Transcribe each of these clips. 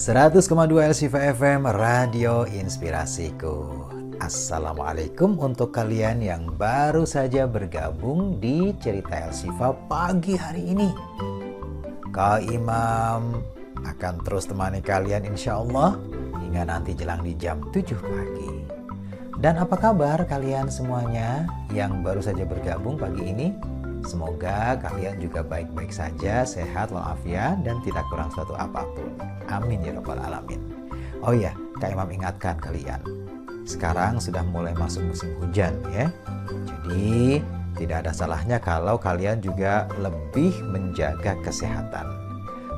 100,2 LCV FM Radio Inspirasiku. Assalamualaikum untuk kalian yang baru saja bergabung di cerita Elsifa pagi hari ini. Kak Imam akan terus temani kalian insya Allah hingga nanti jelang di jam 7 pagi. Dan apa kabar kalian semuanya yang baru saja bergabung pagi ini? Semoga kalian juga baik-baik saja, sehat walafiat dan tidak kurang suatu apapun. Amin ya rabbal alamin. Oh iya, Kak Imam ingatkan kalian, sekarang sudah mulai masuk musim hujan ya. Jadi tidak ada salahnya kalau kalian juga lebih menjaga kesehatan.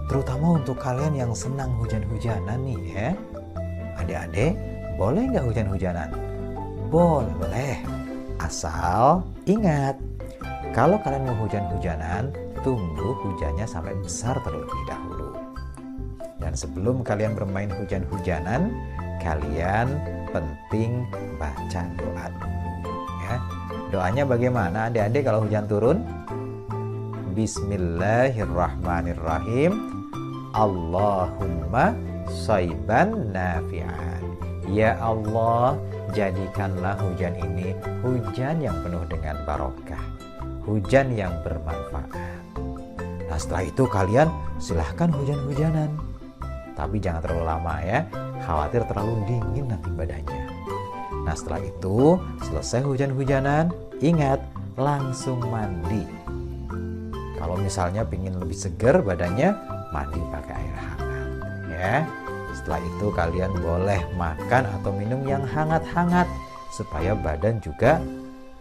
Terutama untuk kalian yang senang hujan-hujanan nih ya. Adik-adik, boleh nggak hujan-hujanan? Boleh. Asal ingat, kalau kalian mau hujan-hujanan, tunggu hujannya sampai besar terlebih dahulu. Dan sebelum kalian bermain hujan-hujanan, kalian penting baca doa dulu ya. Doanya bagaimana adik-adik kalau hujan turun? Bismillahirrahmanirrahim. Allahumma shayban nafi'an. Ya Allah, jadikanlah hujan ini hujan yang penuh dengan barokah, hujan yang bermanfaat. Nah setelah itu kalian silahkan hujan-hujanan, tapi jangan terlalu lama ya, khawatir terlalu dingin nanti badannya. Nah setelah itu selesai hujan-hujanan, ingat langsung mandi. Kalau misalnya ingin lebih segar badannya, mandi pakai air hangat ya. Setelah itu kalian boleh makan atau minum yang hangat-hangat supaya badan juga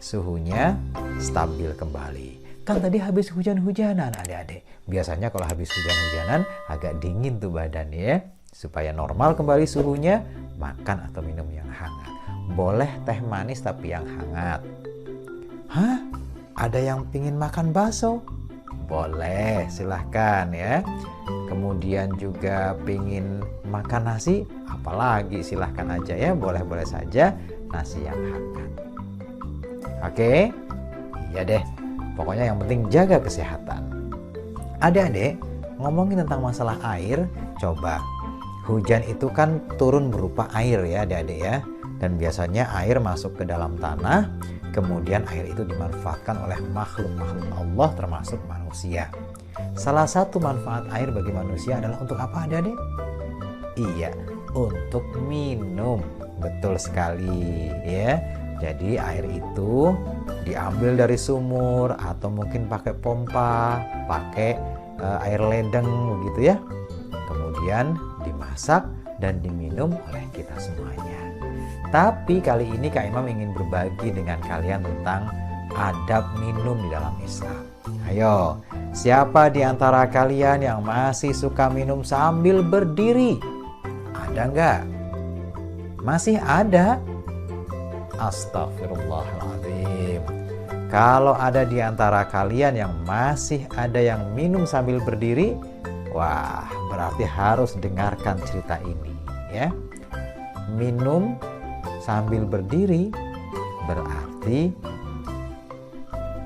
suhunya stabil kembali. Kan tadi habis hujan-hujanan adik-adik. Biasanya kalau habis hujan-hujanan agak dingin tuh badan ya. Supaya normal kembali suhunya, makan atau minum yang hangat. Boleh teh manis tapi yang hangat. Hah? Ada yang pingin makan bakso? Boleh, silahkan ya. Kemudian juga pingin makan nasi? Apalagi silahkan aja ya. Boleh-boleh saja nasi yang hangat. Oke? Iya deh. Pokoknya yang penting jaga kesehatan. Adik-adik, ngomongin tentang masalah air, coba. Hujan itu kan turun berupa air ya adik-adik ya. Dan biasanya air masuk ke dalam tanah, kemudian air itu dimanfaatkan oleh makhluk-makhluk Allah termasuk manusia. Salah satu manfaat air bagi manusia adalah untuk apa adik-adik? Iya, untuk minum. Betul sekali ya. Jadi air itu diambil dari sumur atau mungkin pakai pompa, pakai air ledeng begitu ya. Kemudian dimasak dan diminum oleh kita semuanya. Tapi kali ini Kak Imam ingin berbagi dengan kalian tentang adab minum di dalam Islam. Ayo, siapa di antara kalian yang masih suka minum sambil berdiri? Ada nggak? Masih ada? Astagfirullahaladzim. Kalau ada di antara kalian yang masih ada yang minum sambil berdiri, wah berarti harus dengarkan cerita ini ya. Minum sambil berdiri berarti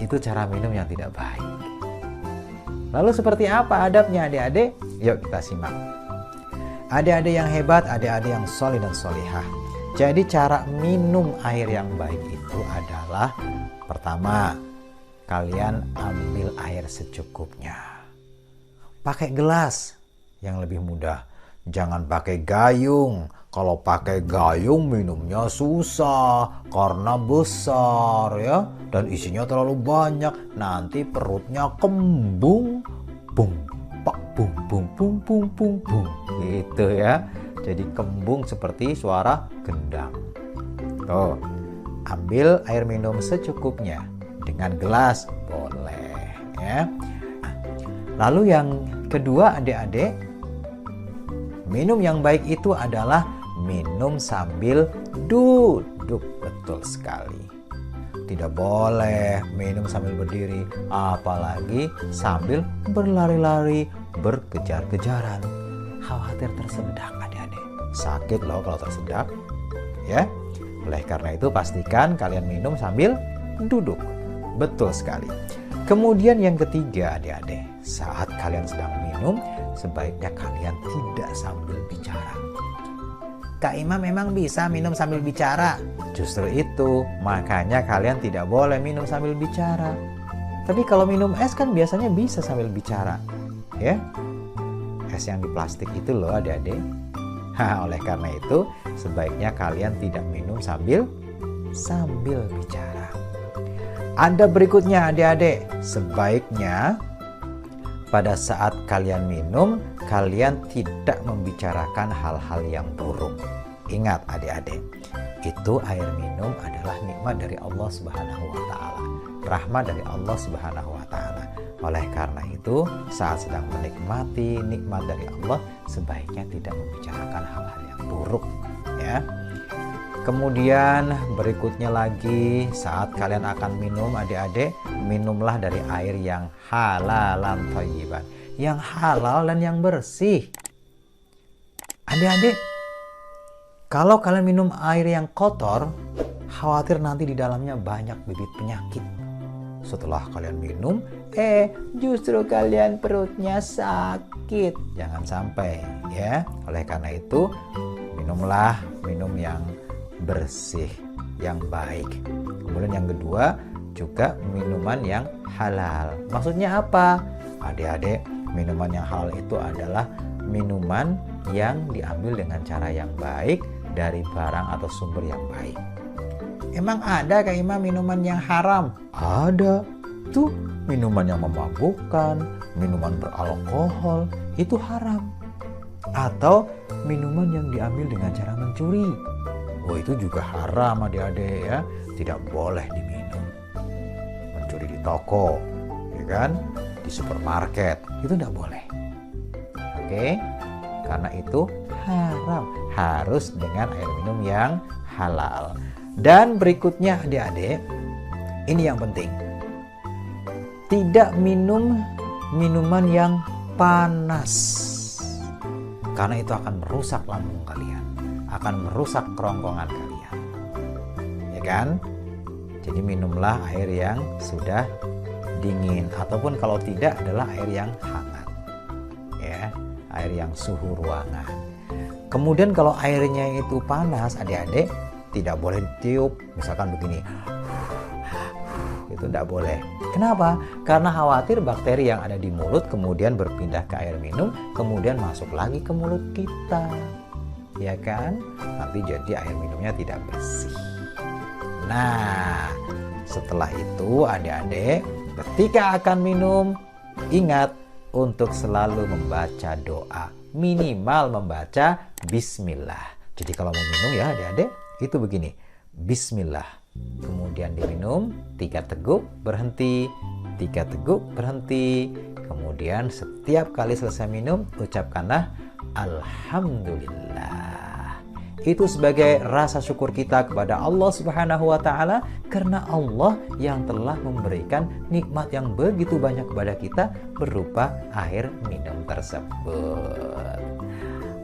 itu cara minum yang tidak baik. Lalu seperti apa adabnya adik-adik? Yuk kita simak. Adik-adik yang hebat, adik-adik yang soleh dan solihah. Jadi cara minum air yang baik itu adalah pertama, kalian ambil air secukupnya. Pakai gelas yang lebih mudah. Jangan pakai gayung. Kalau pakai gayung minumnya susah karena besar ya. Dan isinya terlalu banyak. Nanti perutnya kembung. Bung, pak, bung, bung, bung, bung, bung, bung. Gitu ya. Jadi kembung seperti suara gendang. Tuh, ambil air minum secukupnya. Dengan gelas boleh ya. Lalu yang kedua adik-adik, minum yang baik itu adalah minum sambil duduk. Betul sekali. Tidak boleh minum sambil berdiri, apalagi sambil berlari-lari, berkejar-kejaran. Khawatir tersedak adik-adik. Sakit loh kalau tersedak. Ya. Oleh karena itu pastikan kalian minum sambil duduk. Betul sekali. Kemudian yang ketiga adik-adik, saat kalian sedang minum, sebaiknya kalian tidak sambil bicara. Kak Imam memang bisa minum sambil bicara. Justru itu, makanya kalian tidak boleh minum sambil bicara. Tapi kalau minum es kan biasanya bisa sambil bicara, ya. Es yang di plastik itu loh adik-adik. Oleh karena itu, sebaiknya kalian tidak minum sambil bicara. Ada berikutnya adik-adik, sebaiknya pada saat kalian minum, kalian tidak membicarakan hal-hal yang buruk. Ingat adik-adik, itu air minum adalah nikmat dari Allah Subhanahu wa Ta'ala, rahmat dari Allah Subhanahu wa Ta'ala. Oleh karena itu, saat sedang menikmati nikmat dari Allah, sebaiknya tidak membicarakan hal-hal yang buruk, ya. Kemudian berikutnya lagi, saat kalian akan minum adik-adik, minumlah dari air yang halalan thayyiban, yang halal dan yang bersih. Adik-adik, kalau kalian minum air yang kotor, khawatir nanti di dalamnya banyak bibit penyakit. Setelah kalian minum, justru kalian perutnya sakit. Jangan sampai, ya. Oleh karena itu, minumlah minum yang bersih, yang baik. Kemudian yang kedua, juga minuman yang halal. Maksudnya apa? Adik-adik, minuman yang halal itu adalah minuman yang diambil dengan cara yang baik dari barang atau sumber yang baik. Emang ada Kak Imam minuman yang haram? Ada. Tuh, minuman yang memabukkan, minuman beralkohol, itu haram. Atau minuman yang diambil dengan cara mencuri. Oh, itu juga haram adik-adik, ya. Tidak boleh diminum. Mencuri di toko, ya kan? Di supermarket, itu tidak boleh. Oke? Karena itu haram. Harus dengan air minum yang halal. Dan berikutnya adik-adik, ini yang penting. Tidak minum minuman yang panas. Karena itu akan merusak lambung kalian, akan merusak kerongkongan kalian, ya kan? Jadi minumlah air yang sudah dingin, ataupun kalau tidak adalah air yang hangat, ya, air yang suhu ruangan. Kemudian kalau airnya itu panas adik-adik, tidak boleh ditiup, misalkan begini, itu tidak boleh. Kenapa? Karena khawatir bakteri yang ada di mulut kemudian berpindah ke air minum, kemudian masuk lagi ke mulut kita, ya kan? Nanti jadi air minumnya tidak bersih. Nah, setelah itu adik-adik, ketika akan minum, ingat untuk selalu membaca doa, minimal membaca bismillah. Jadi kalau mau minum ya adik-adik, itu begini, bismillah, kemudian diminum 3 teguk, berhenti, 3 teguk, berhenti. Kemudian setiap kali selesai minum, ucapkanlah alhamdulillah. Itu sebagai rasa syukur kita kepada Allah Subhanahu wa Ta'ala, karena Allah yang telah memberikan nikmat yang begitu banyak kepada kita berupa air minum tersebut.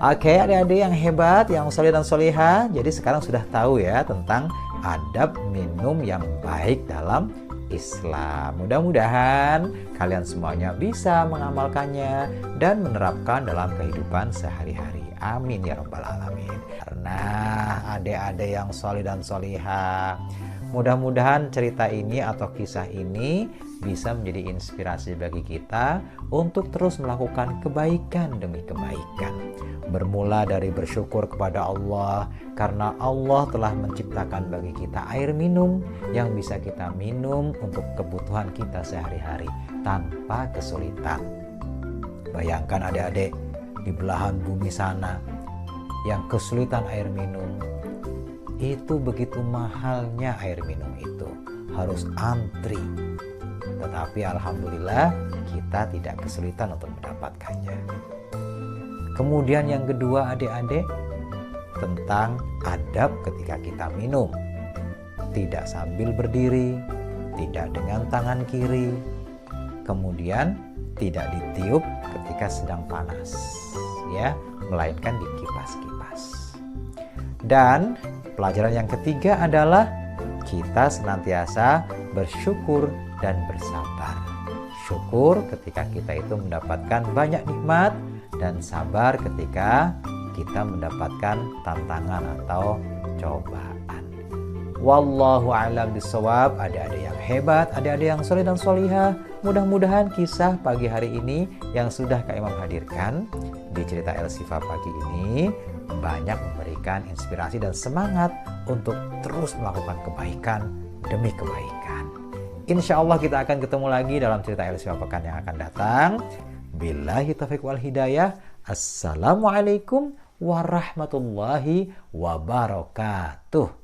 Oke, adik-adik yang hebat, yang soleh dan solihah, jadi sekarang sudah tahu ya tentang adab minum yang baik dalam Islam. Mudah-mudahan kalian semuanya bisa mengamalkannya dan menerapkan dalam kehidupan sehari-hari. Amin ya rabbal alamin. Nah, adik-adik yang soleh dan solihah, mudah-mudahan cerita ini atau kisah ini bisa menjadi inspirasi bagi kita untuk terus melakukan kebaikan demi kebaikan. Bermula dari bersyukur kepada Allah karena Allah telah menciptakan bagi kita air minum yang bisa kita minum untuk kebutuhan kita sehari-hari tanpa kesulitan. Bayangkan adik-adik di belahan bumi sana yang kesulitan air minum, itu begitu mahalnya air minum itu, harus antri. Tetapi alhamdulillah kita tidak kesulitan untuk mendapatkannya. Kemudian yang kedua adik-adik, tentang adab ketika kita minum. Tidak sambil berdiri, tidak dengan tangan kiri, kemudian tidak ditiup ketika sedang panas, ya, melainkan dikipas-kipas. Dan pelajaran yang ketiga adalah kita senantiasa bersyukur dan bersabar. Syukur ketika kita itu mendapatkan banyak nikmat, dan sabar ketika kita mendapatkan tantangan atau cobaan. Wallahu a'lam bishawab. Ada yang hebat, ada yang soleh dan solihah. Mudah-mudahan kisah pagi hari ini yang sudah Kak Imam hadirkan di cerita El Shifa pagi ini banyak memberikan inspirasi dan semangat untuk terus melakukan kebaikan demi kebaikan. Insya Allah kita akan ketemu lagi dalam cerita El Shifa pekan yang akan datang. Billahi taufiq wal hidayah. Assalamualaikum warahmatullahi wabarakatuh.